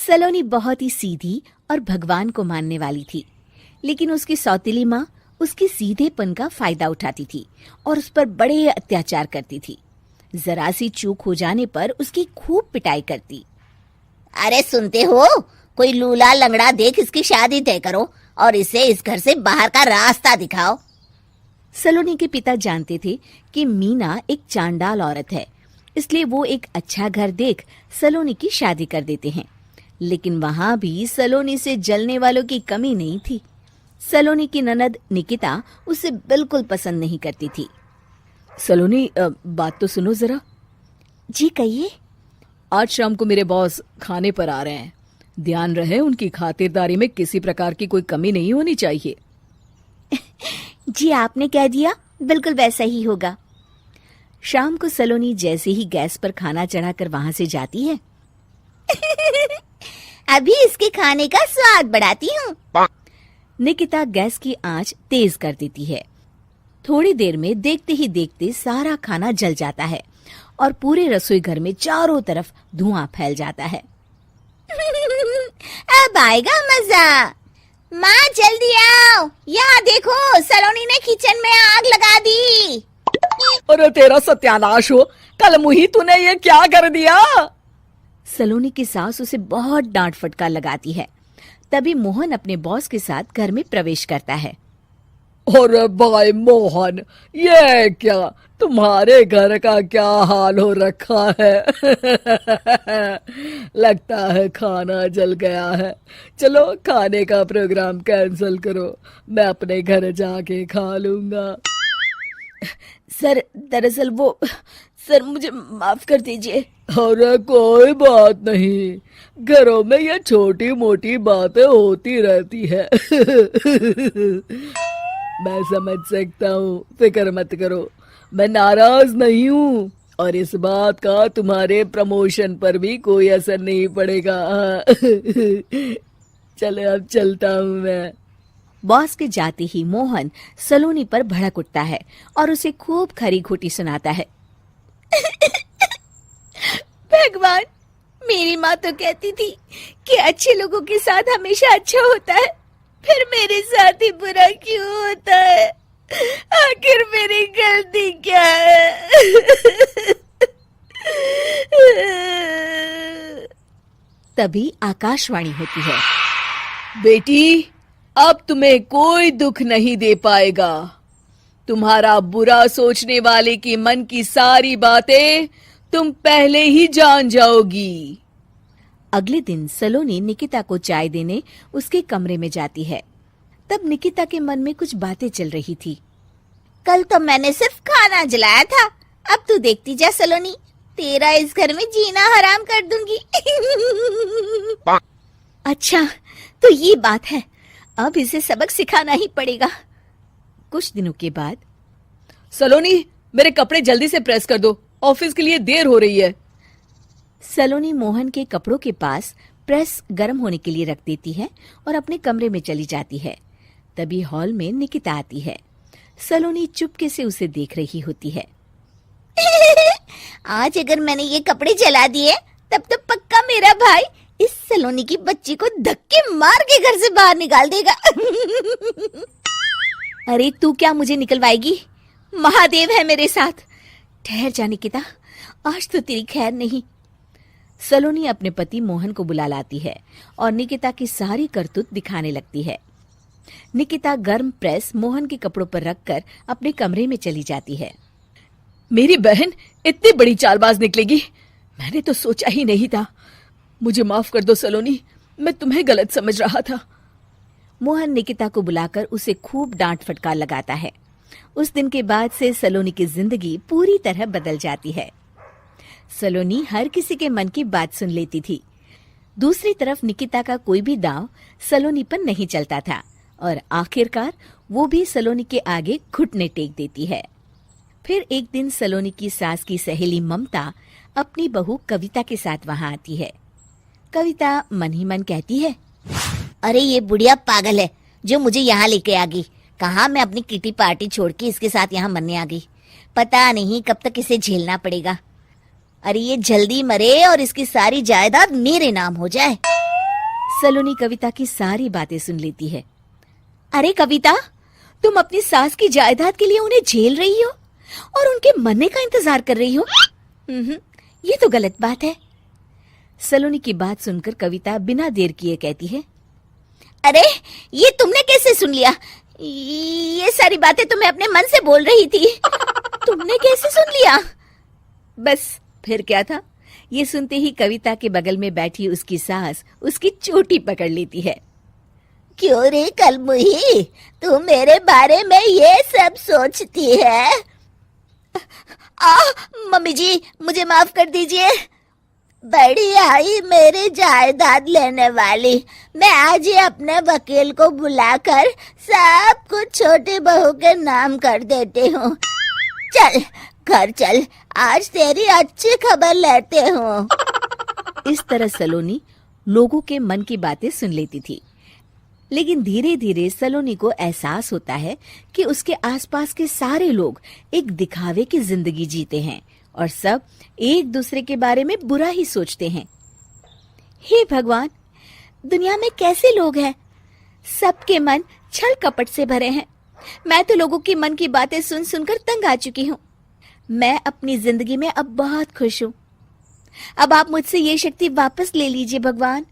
सलोनी बहुत ही सीधी और भगवान को मानने वाली थी, लेकिन उसकी सौतेली माँ उसकी सीधेपन का फायदा उठाती थी और उस पर बड़े अत्याचार करती थी। जरा सी चूक हो जाने पर उसकी खूब पिटाई करती। अरे सुनते हो, कोई लूला लंगड़ा देख इसकी शादी तय करो और इसे इस घर से बाहर का रास्ता दिखाओ। सलोनी के पिता जानते थे कि मीना एक चांडाल औरत है, इसलिए वो एक अच्छा घर देख सलोनी की शादी कर देते हैं। लेकिन वहां भी सलोनी से जलने वालों की कमी नहीं थी। सलोनी की ननद निकिता उसे बिल्कुल पसंद नहीं करती थी। सलोनी, बात तो सुनो जरा। जी कहिए। आज शाम को मेरे बॉस खाने पर आ रहे हैं। ध्यान रहे उनकी खातिरदारी में किसी प्रकार की कोई कमी नहीं होनी चाहिए। जी आपने कह दिया, बिल्कुल वैसा ही होगा। शाम को सलोनी जैसे ही गैस पर खाना चढ़ाकर वहां से जाती है अभी इसके खाने का स्वाद बढ़ाती हूँ। निकिता गैस की आंच तेज कर देती है। थोड़ी देर में देखते ही देखते सारा खाना जल जाता है और पूरे रसोई घर में चारों तरफ धुआं फैल जाता है। अब आएगा मजा। माँ जल्दी आओ, यहाँ देखो सलोनी ने किचन में आग लगा दी। अरे तेरा सत्यानाश हो, कल मुही तूने ये क्या कर दिया? सलोनी की सास उसे बहुत डांट फटकार लगाती है। तभी मोहन अपने बॉस के साथ घर में प्रवेश करता है। अरे भाई मोहन, ये क्या तुम्हारे घर का क्या हाल हो रखा है? लगता है खाना जल गया है। चलो खाने का प्रोग्राम कैंसिल करो, मैं अपने घर जाके खा लूंगा। सर दरअसल सर मुझे माफ कर दीजिए। अरे कोई बात नहीं, घरों में ये छोटी मोटी बातें होती रहती है। मैं समझ सकता हूँ, फिक्र मत करो, मैं नाराज नहीं हूँ और इस बात का तुम्हारे प्रमोशन पर भी कोई असर नहीं पड़ेगा। चलो अब चलता हूँ मैं। बॉस के जाते ही मोहन सलोनी पर भड़क उठता है और उसे खूब खरी खोटी सुनाता है। भगवान, मेरी माँ तो कहती थी कि अच्छे लोगों के साथ हमेशा अच्छा होता है, फिर मेरे साथ ही बुरा क्यों होता है? आखिर मेरी गलती क्या है? तभी आकाशवाणी होती है। बेटी, अब तुम्हें कोई दुख नहीं दे पाएगा। तुम्हारा बुरा सोचने वाले के मन की सारी बातें तुम पहले ही जान जाओगी। अगले दिन सलोनी निकिता को चाय देने उसके कमरे में जाती है। तब निकिता के मन में कुछ बातें चल रही थी। कल तो मैंने सिर्फ खाना जलाया था, अब तू देखती जा सलोनी, तेरा इस घर में जीना हराम कर दूंगी। अच्छा, तो ये बात है, अब इसे सबक सिखाना ही पड़ेगा। कुछ दिनों के बाद, सलोनी, मेरे कपड़े जल्दी से प्रेस कर दो, ऑफिस के लिए देर हो रही है। सलोनी मोहन के कपड़ों के पास प्रेस गर्म होने के लिए रख देती है और अपने कमरे में चली जाती है। तभी हॉल में निकिता आती है। सलोनी चुपके से उसे देख रही होती है। आज अगर मैंने ये कपड़े जला दिए तब तो पक्का मेरा भाई इस सलोनी की बच्ची को धक्के मार के घर से बाहर निकाल देगा। अरे तू क्या मुझे निकलवाएगी? महादेव है मेरे साथ। ठहर जा निकिता, आज तो तेरी खैर नहीं। सलोनी अपने पति मोहन को बुला लाती है और निकिता की सारी करतूत दिखाने लगती है। निकिता गर्म प्रेस मोहन के कपड़ों पर रखकर अपने कमरे में चली जाती है। मेरी बहन इतनी बड़ी चालबाज निकलेगी, मैंने तो सोचा ही नहीं था। मुझे माफ कर दो सलोनी, मैं तुम्हें गलत समझ रहा था। मोहन निकिता को बुलाकर उसे खूब डांट फटकार लगाता है। उस दिन के बाद से सलोनी की जिंदगी पूरी तरह बदल जाती है। सलोनी हर किसी के मन की बात सुन लेती थी। दूसरी तरफ निकिता का कोई भी दांव सलोनी पर नहीं चलता था और आखिरकार वो भी सलोनी के आगे घुटने टेक देती है। फिर एक दिन सलोनी की सास की सहेली ममता अपनी बहू कविता के साथ वहां आती है। कविता मन ही मन कहती है, अरे ये बुढ़िया पागल है जो मुझे यहाँ लेके आ गई। कहाँ मैं अपनी किटी पार्टी छोड़ के इसके साथ यहाँ मरने आ गई। पता नहीं कब तक इसे झेलना पड़ेगा। अरे ये जल्दी मरे और इसकी सारी जायदाद मेरे नाम हो जाए। सलोनी कविता की सारी बातें सुन लेती है। अरे कविता, तुम अपनी सास की जायदाद के लिए उन्हें झेल रही हो और उनके मरने का इंतजार कर रही हो। ये तो गलत बात है। सलोनी की बात सुनकर कविता बिना देर किए कहती है, अरे ये तुमने कैसे सुन लिया? ये सारी बातें तो मैं अपने मन से बोल रही थी। तुमने कैसे सुन लिया? बस फिर क्या था, ये सुनते ही कविता के बगल में बैठी उसकी सास उसकी चोटी पकड़ लेती है। क्यों रे कलमुही, तू मेरे बारे में ये सब सोचती है? मम्मी जी, मुझे माफ कर दीजिए। बड़ी आई मेरी जायदाद लेने वाली, मैं आज ही अपने वकील को बुलाकर सब कुछ छोटी बहू के नाम कर देती हूँ। चल घर चल, आज तेरी अच्छी खबर लेते हूँ। इस तरह सलोनी लोगों के मन की बातें सुन लेती थी, लेकिन धीरे धीरे सलोनी को एहसास होता है कि उसके आसपास के सारे लोग एक दिखावे की जिंदगी जीते हैं और सब एक दूसरे के बारे में बुरा ही सोचते हैं। हे भगवान, दुनिया में कैसे लोग हैं? सबके मन छल कपट से भरे हैं। मैं तो लोगों के मन की बातें सुन सुनकर तंग आ चुकी हूँ। मैं अपनी जिंदगी में अब बहुत खुश हूँ। अब आप मुझसे ये शक्ति वापस ले लीजिए भगवान।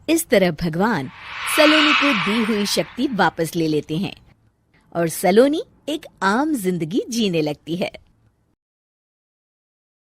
इस तरह भगवान सलोनी को दी हुई शक्ति वापस ले लेते हैं और सलोनी एक आम जिंदगी जीने लगती है।